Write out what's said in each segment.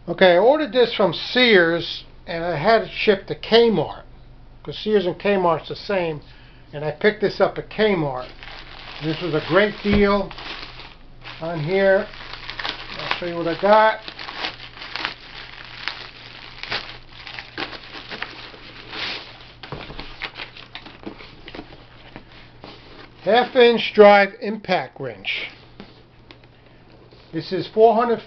Okay, I ordered this from Sears and I had it shipped to Kmart because Sears and Kmart's the same, and I picked this up at Kmart. This was a great deal on here. I'll show you what I got. Half-inch drive impact wrench. This is 400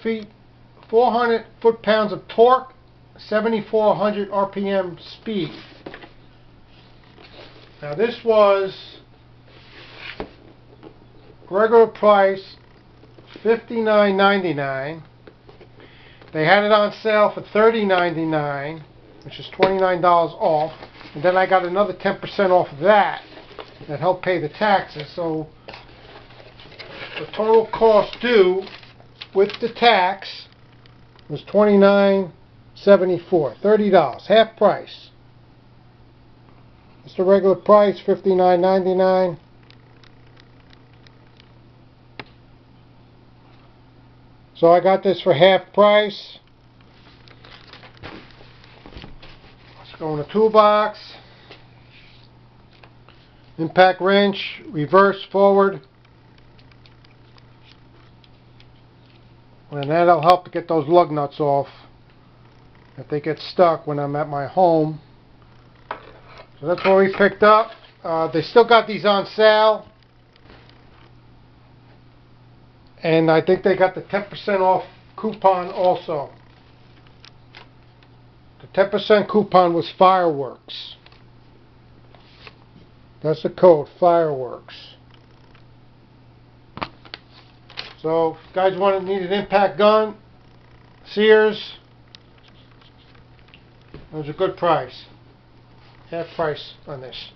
foot-pounds of torque, 7,400 RPM speed. Now this was regular price $59.99. They had it on sale for $30.99, which is $29 off, and then I got another 10% off of that. That helped pay the taxes. So the total cost due with the tax was $29.74, $30, half price. It's the regular price, $59.99. So I got this for half price. Let's go in the toolbox. Impact wrench, reverse, forward. And that'll help to get those lug nuts off if they get stuck when I'm at my home. So that's what we picked up. They still got these on sale. And I think they got the 10% off coupon also. The 10% coupon was fireworks. That's the code, fireworks. So, if you guys need an impact gun, Sears, it was a good price. Half price on this.